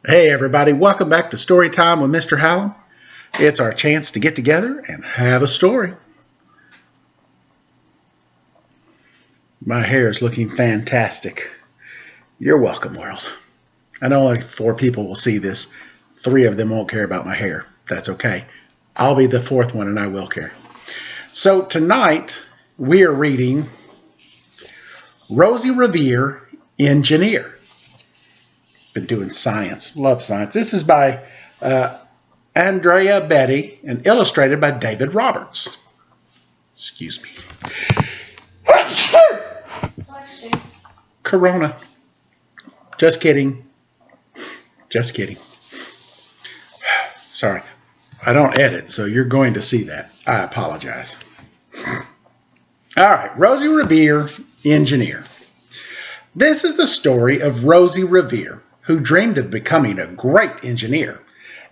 Hey everybody, welcome back to Story Time with Mr. Hallam. It's our chance to get together and have a story. My hair is looking fantastic. You're welcome, world. I know only 4 people will see this. 3 of them won't care about my hair. That's okay. I'll be the 4th one and I will care. So tonight we are reading Rosie Revere, Engineer. Been doing science. Love science. This is by Andrea Betty and illustrated by David Roberts. Excuse me. Corona. Just kidding. Just kidding. Sorry. I don't edit, so you're going to see that. I apologize. All right. Rosie Revere, Engineer. This is the story of Rosie Revere, who dreamed of becoming a great engineer.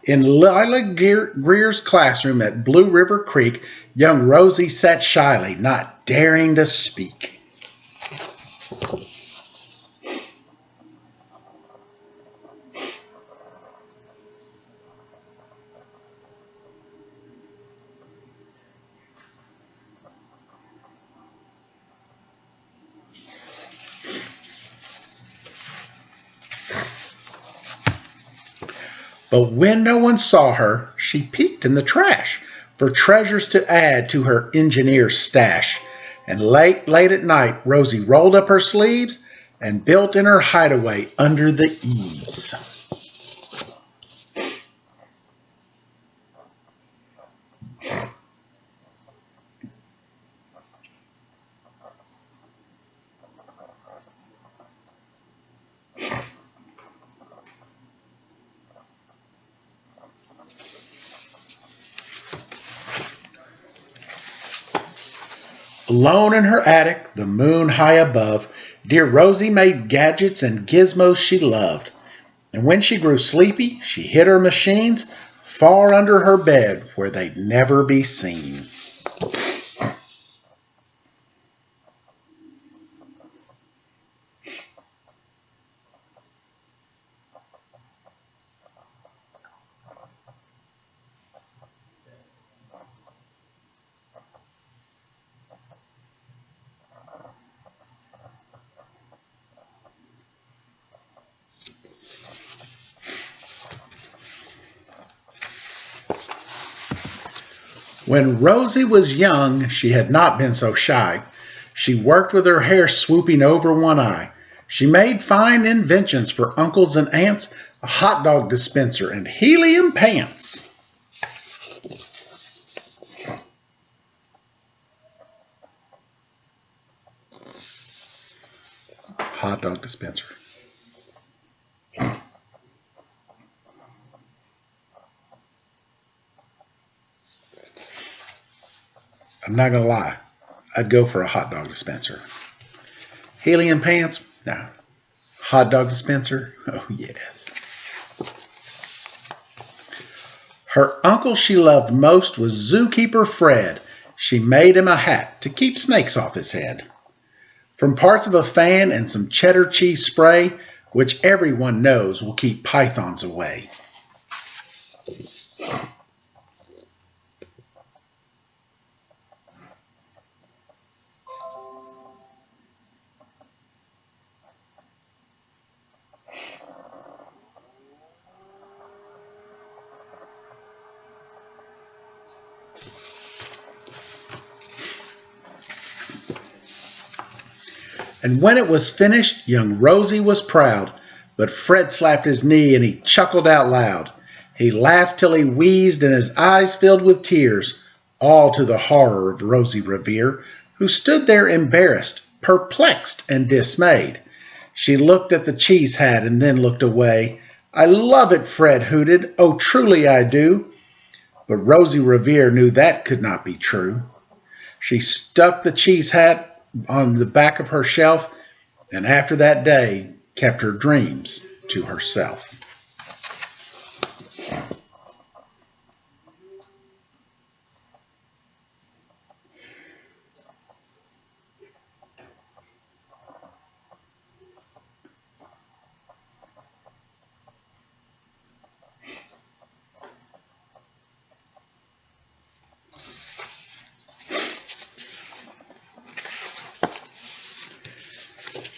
In Lila Greer's classroom at Blue River Creek, young Rosie sat shyly, not daring to speak. But when no one saw her, she peeked in the trash for treasures to add to her engineer's stash. And late at night, Rosie rolled up her sleeves and built in her hideaway under the eaves. Alone in her attic, the moon high above, dear Rosie made gadgets and gizmos she loved. And when she grew sleepy, she hid her machines far under her bed where they'd never be seen. When Rosie was young, she had not been so shy. She worked with her hair swooping over one eye. She made fine inventions for uncles and aunts, a hot dog dispenser and helium pants. Hot dog dispenser. I'm not going to lie. I'd go for a hot dog dispenser. Helium pants? No. Hot dog dispenser? Oh, yes. Her uncle she loved most was Zookeeper Fred. She made him a hat to keep snakes off his head. From parts of a fan and some cheddar cheese spray, which everyone knows will keep pythons away. And when it was finished, young Rosie was proud. But Fred slapped his knee and he chuckled out loud. He laughed till he wheezed and his eyes filled with tears, all to the horror of Rosie Revere, who stood there embarrassed, perplexed, and dismayed. She looked at the cheese hat and then looked away. I love it, Fred hooted. Oh, truly I do. But Rosie Revere knew that could not be true. She stuck the cheese hat on the back of her shelf and after that day kept her dreams to herself.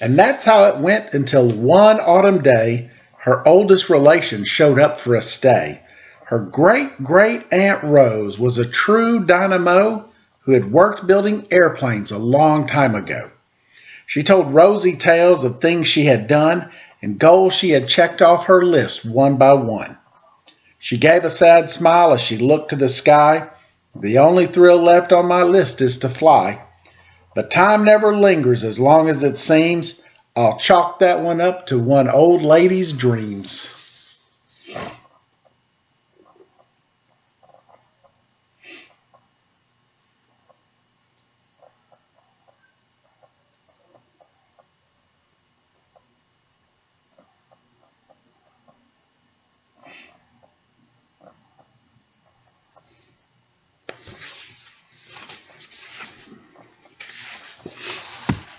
And that's how it went until one autumn day, her oldest relation showed up for a stay. Her great great Aunt Rose was a true dynamo who had worked building airplanes a long time ago. She told Rosie tales of things she had done and goals she had checked off her list one by one. She gave a sad smile as she looked to the sky. The only thrill left on my list is to fly. But time never lingers as long as it seems. I'll chalk that one up to one old lady's dreams.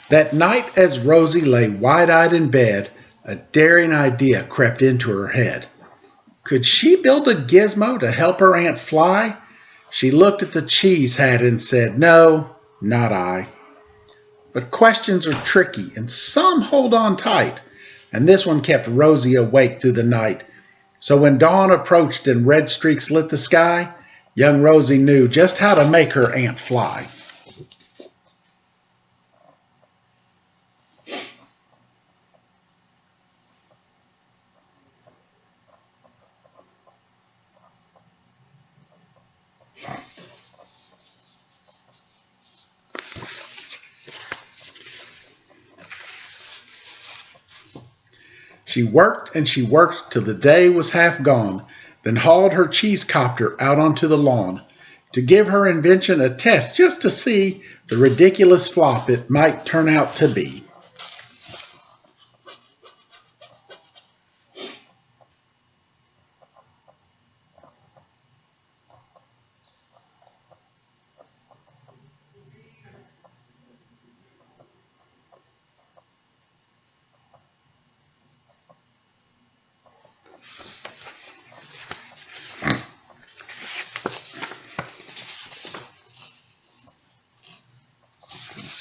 That night, as Rosie lay wide-eyed in bed, a daring idea crept into her head. Could she build a gizmo to help her aunt fly? She looked at the cheese hat and said, "No, not I." But questions are tricky, and some hold on tight, and this one kept Rosie awake through the night. So when dawn approached and red streaks lit the sky, young Rosie knew just how to make her aunt fly. She worked and she worked till the day was half gone, then hauled her cheese copter out onto the lawn to give her invention a test just to see the ridiculous flop it might turn out to be.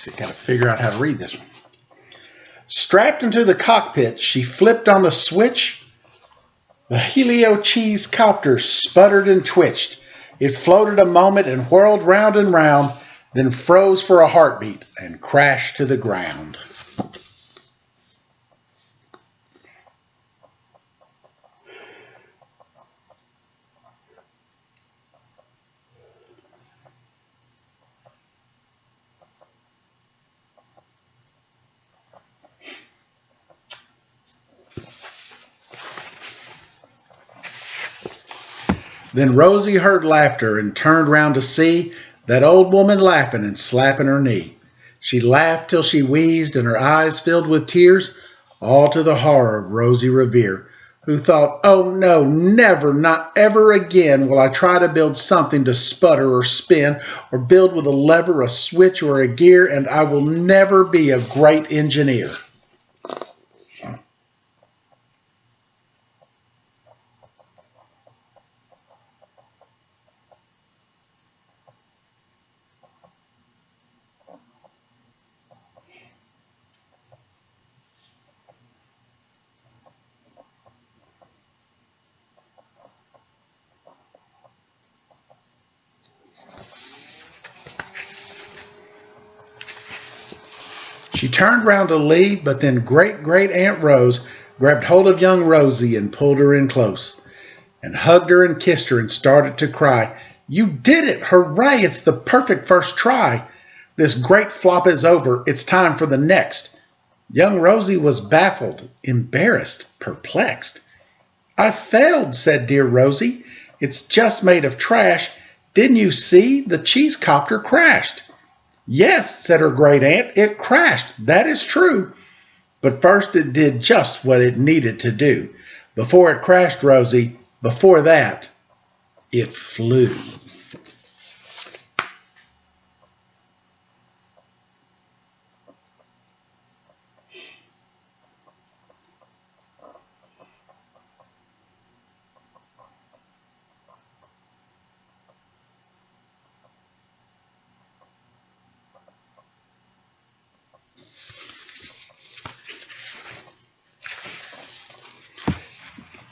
So got to figure out how to read this one. Strapped into the cockpit, she flipped on the switch. The helio cheese copter sputtered and twitched. It floated a moment and whirled round and round, then froze for a heartbeat and crashed to the ground. Then Rosie heard laughter and turned round to see that old woman laughing and slapping her knee. She laughed till she wheezed and her eyes filled with tears, all to the horror of Rosie Revere, who thought, "Oh no, never, not ever again will I try to build something to sputter or spin or build with a lever, a switch, or a gear, and I will never be a great engineer." She turned round to leave, but then great great Aunt Rose grabbed hold of young Rosie and pulled her in close, and hugged her and kissed her and started to cry. "You did it! Hooray! It's the perfect first try! This great flop is over. It's time for the next." Young Rosie was baffled, embarrassed, perplexed. "I failed," said dear Rosie. "It's just made of trash. Didn't you see? The cheese copter crashed." "Yes," said her great aunt, "it crashed. That is true. But first it did just what it needed to do. Before it crashed, Rosie, before that, it flew."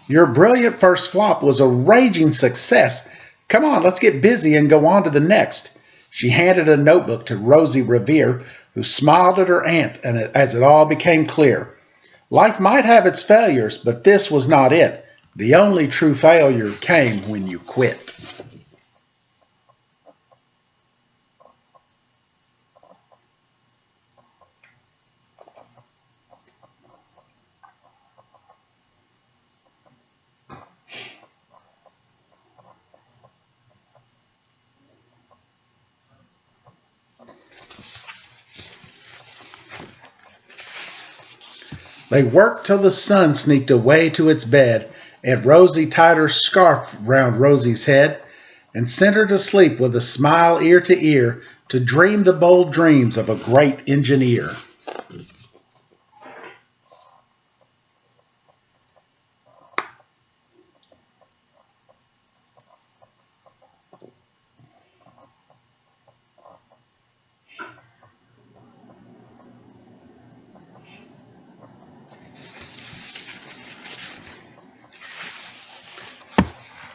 Your brilliant first flop was a raging success. Come on, let's get busy and go on to the next. She handed a notebook to Rosie Revere, who smiled at her aunt and as it all became clear. Life might have its failures, but this was not it. The only true failure came when you quit. They worked till the sun sneaked away to its bed. Aunt Rosie tied her scarf round Rosie's head and sent her to sleep with a smile ear to ear to dream the bold dreams of a great engineer.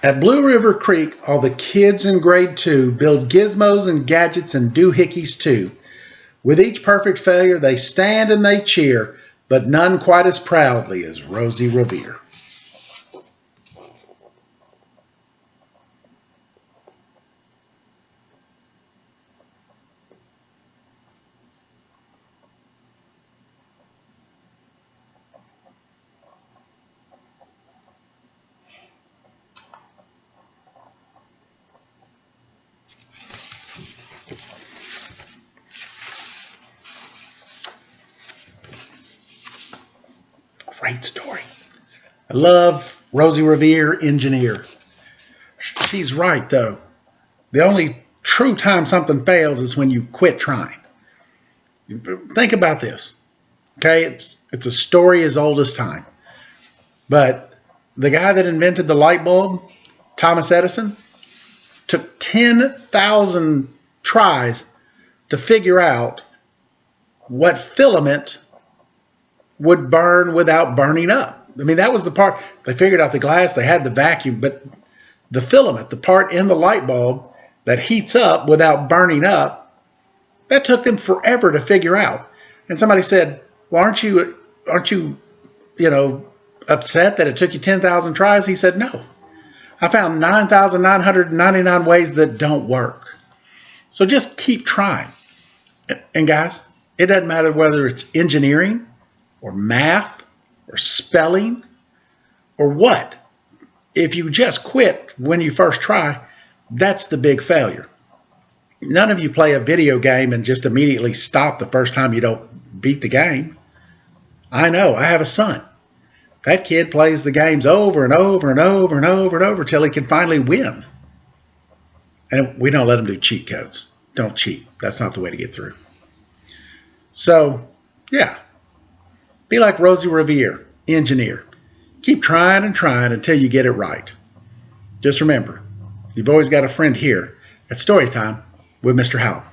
At Blue River Creek, all the kids in grade 2 build gizmos and gadgets and doohickeys too. With each perfect failure, they stand and they cheer, but none quite as proudly as Rosie Revere. Great story. I love Rosie Revere, engineer. She's right, though. The only true time something fails is when you quit trying. Think about this. Okay, it's a story as old as time. But the guy that invented the light bulb, Thomas Edison, took 10,000 tries to figure out what filament would burn without burning up. I mean, that was the part. They figured out the glass, they had the vacuum, but the filament, the part in the light bulb that heats up without burning up, that took them forever to figure out. And somebody said, well, aren't you, upset that it took you 10,000 tries? He said, no. I found 9,999 ways that don't work. So just keep trying. And guys, it doesn't matter whether it's engineering or math or spelling or what. If you just quit when you first try, that's the big failure. None of you play a video game and just immediately stop the first time you don't beat the game. I know, I have a son. That kid plays the games over and over and over and over and over till he can finally win. And we don't let him do cheat codes. Don't cheat. That's not the way to get through. So, yeah. Be like Rosie Revere, engineer. Keep trying and trying until you get it right. Just remember, you've always got a friend here at Storytime with Mr. Howell.